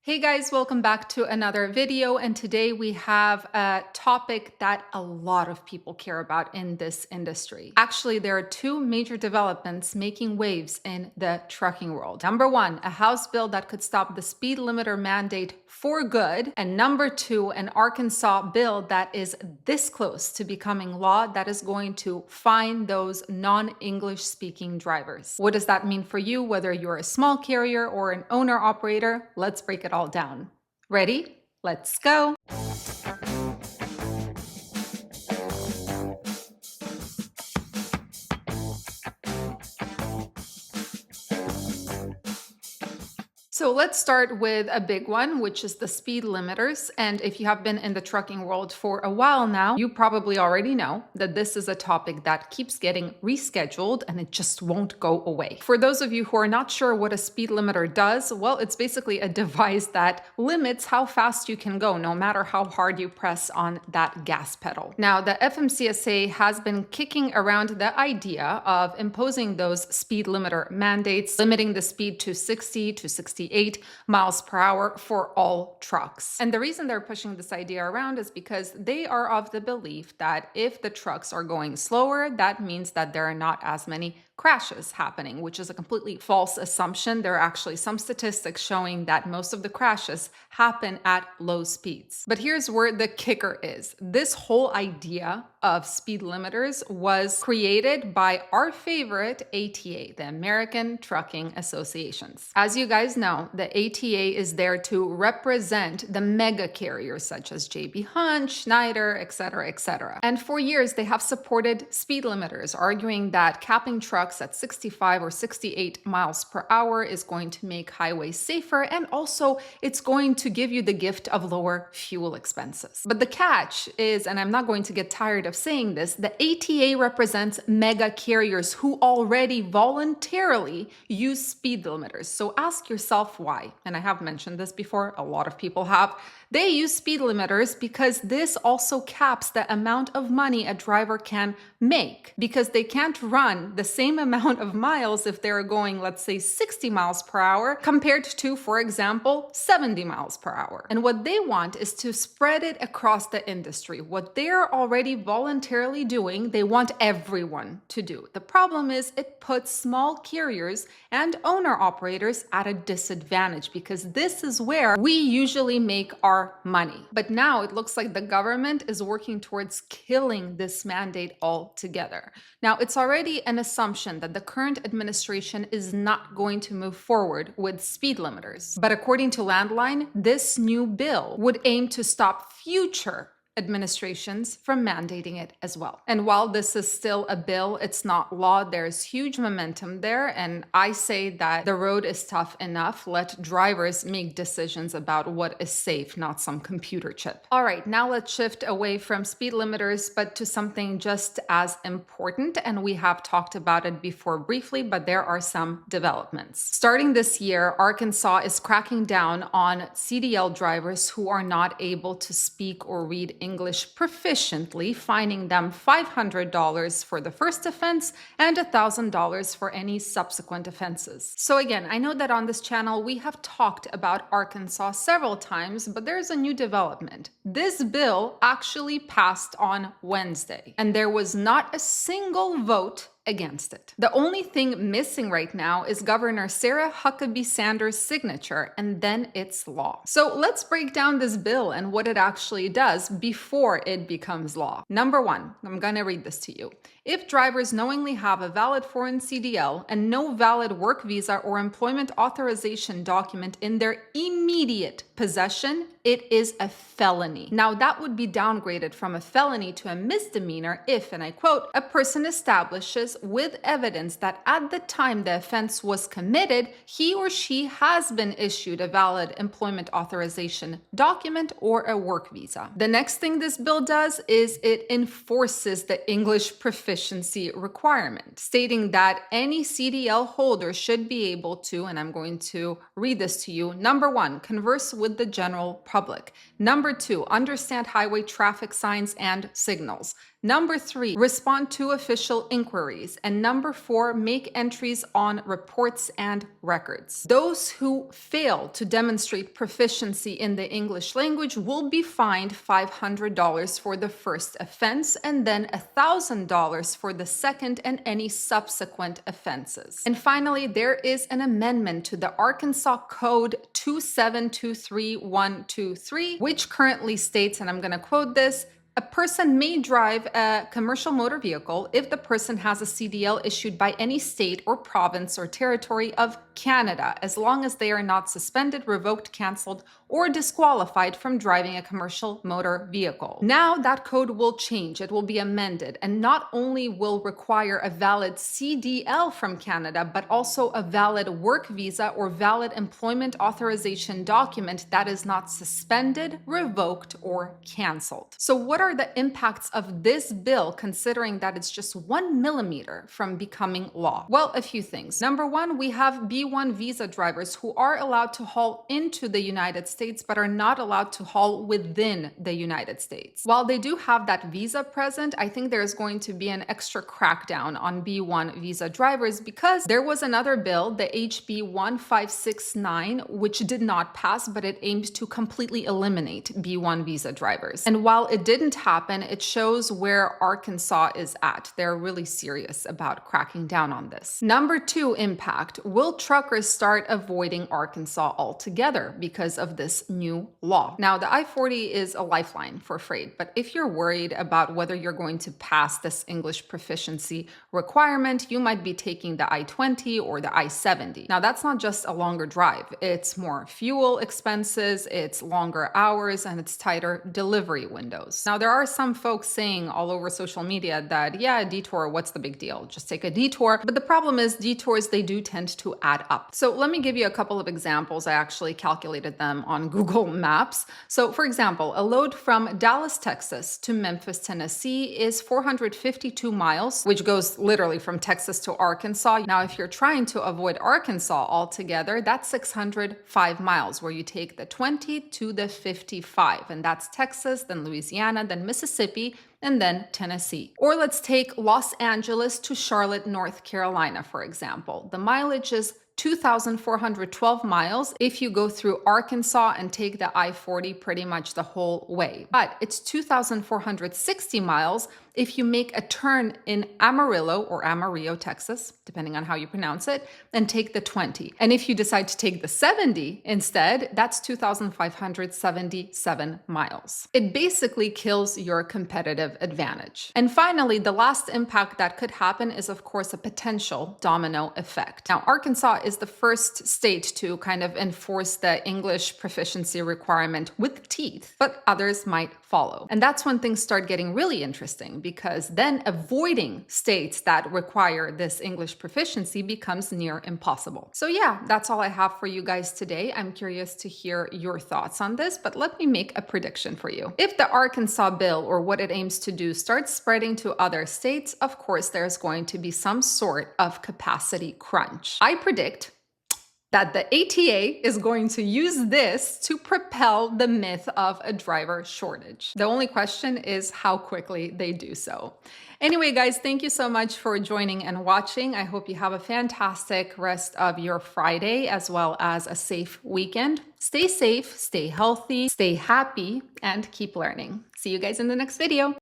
Hey guys, welcome back to another video. And today we have a topic that a lot of people care about in this industry. Actually, there are two major developments making waves in the trucking world. Number one, a House bill that could stop the speed limiter mandate for good. And number two, an Arkansas bill that is this close to becoming law that is going to fine those non-English speaking drivers. What does that mean for you, whether you're a small carrier or an owner operator? Let's break it all down. Ready? Let's go. So let's start with a big one, which is the speed limiters. And if you have been in the trucking world for a while now, you probably already know that this is a topic that keeps getting rescheduled and it just won't go away. For those of you who are not sure what a speed limiter does, well, it's basically a device that limits how fast you can go, no matter how hard you press on that gas pedal. Now, the FMCSA has been kicking around the idea of imposing those speed limiter mandates, limiting the speed to 60 to 68 miles per hour for all trucks. And the reason they're pushing this idea around is because they are of the belief that if the trucks are going slower, that means that there are not as many crashes happening, which is a completely false assumption. There are actually some statistics showing that most of the crashes happen at low speeds. But here's where the kicker is. This whole idea of speed limiters was created by our favorite ATA, the American Trucking Associations. As you guys know, the ATA is there to represent the mega carriers such as J.B. Hunt, Schneider, etc., etc. And for years, they have supported speed limiters, arguing that capping trucks at 65 or 68 miles per hour is going to make highways safer, and also it's going to give you the gift of lower fuel expenses. But the catch is, and I'm not going to get tired of saying this, the ATA represents mega carriers who already voluntarily use speed limiters. So ask yourself why. And I have mentioned this before, a lot of people have. They use speed limiters because this also caps the amount of money a driver can make, because they can't run the same amount of miles if they're going, let's say, 60 miles per hour compared to, for example, 70 miles per hour. And what they want is to spread it across the industry. What they're already voluntarily doing, they want everyone to do. The problem is it puts small carriers and owner operators at a disadvantage, because this is where we usually make our money. But now it looks like the government is working towards killing this mandate altogether. Now, it's already an assumption that the current administration is not going to move forward with speed limiters. But according to Landline, this new bill would aim to stop future administrations from mandating it as well. And while this is still a bill, it's not law, there's huge momentum there. And I say that the road is tough enough. Let drivers make decisions about what is safe, not some computer chip. All right, now let's shift away from speed limiters, but to something just as important. And we have talked about it before briefly, but there are some developments. Starting this year, Arkansas is cracking down on CDL drivers who are not able to speak or read English proficiently, fining them $500 for the first offense and $1,000 for any subsequent offenses. So again, I know that on this channel we have talked about Arkansas several times, but there's a new development. This bill actually passed on Wednesday, and there was not a single vote against it. The only thing missing right now is Governor Sarah Huckabee Sanders' signature, and then it's law. So let's break down this bill and what it actually does before it becomes law. Number one, I'm gonna read this to you. If drivers knowingly have a valid foreign CDL and no valid work visa or employment authorization document in their immediate possession, it is a felony. Now, that would be downgraded from a felony to a misdemeanor if, and I quote, a person establishes with evidence that at the time the offense was committed, he or she has been issued a valid employment authorization document or a work visa. The next thing this bill does is it enforces the English proficiency requirement, stating that any CDL holder should be able to, and I'm going to read this to you, number one, converse with the general public. Number 2, understand highway traffic signs and signals. Number 3, respond to official inquiries. And number 4, make entries on reports and records. Those who fail to demonstrate proficiency in the English language will be fined $500 for the first offense and then $1,000 for the second and any subsequent offenses. And finally, there is an amendment to the Arkansas Code 2723123, which currently states, and I'm going to quote this, a person may drive a commercial motor vehicle if the person has a CDL issued by any state or province or territory of Canada, as long as they are not suspended, revoked, canceled, or disqualified from driving a commercial motor vehicle. Now that code will change. It will be amended, and not only will require a valid CDL from Canada, but also a valid work visa or valid employment authorization document that is not suspended, revoked, or canceled. So what are the impacts of this bill, considering that it's just 1 millimeter from becoming law? Well, a few things. Number 1, we have B1 visa drivers who are allowed to haul into the United States but are not allowed to haul within the United States. While they do have that visa present, I think there's going to be an extra crackdown on B1 visa drivers because there was another bill, the HB 1569, which did not pass, but it aimed to completely eliminate B1 visa drivers. And while it didn't happen, it shows where Arkansas is at. They're really serious about cracking down on this. Number 2 impact, will truckers start avoiding Arkansas altogether because of this new law? Now, the I-40 is a lifeline for freight, but if you're worried about whether you're going to pass this English proficiency requirement, you might be taking the I-20 or the I-70. Now, that's not just a longer drive. It's more fuel expenses, it's longer hours, and it's tighter delivery windows. Now, there are some folks saying all over social media that, yeah, a detour, what's the big deal? Just take a detour. But the problem is detours, they do tend to add up. So let me give you a couple of examples. I actually calculated them on Google Maps. So for example, a load from Dallas, Texas to Memphis, Tennessee is 452 miles, which goes literally from Texas to Arkansas. Now, if you're trying to avoid Arkansas altogether, that's 605 miles, where you take the 20 to the 55, and that's Texas, then Louisiana, then Mississippi, and then Tennessee. Or let's take Los Angeles to Charlotte, North Carolina, for example. The mileage is 2,412 miles if you go through Arkansas and take the I-40 pretty much the whole way. But it's 2,460 miles if you make a turn in Amarillo or Amarillo, Texas, depending on how you pronounce it, and take the 20. And if you decide to take the 70 instead, that's 2,577 miles. It basically kills your competitive advantage. And finally, the last impact that could happen is, of course, a potential domino effect. Now, Arkansas is the first state to kind of enforce the English proficiency requirement with teeth, but others might follow. And that's when things start getting really interesting, because then avoiding states that require this English proficiency becomes near impossible. So yeah, that's all I have for you guys today. I'm curious to hear your thoughts on this, but let me make a prediction for you. If the Arkansas bill, or what it aims to do, starts spreading to other states, of course, there's going to be some sort of capacity crunch. I predict that the ATA is going to use this to propel the myth of a driver shortage. The only question is how quickly they do so. Anyway, guys, thank you so much for joining and watching. I hope you have a fantastic rest of your Friday, as well as a safe weekend. Stay safe, stay healthy, stay happy, and keep learning. See you guys in the next video.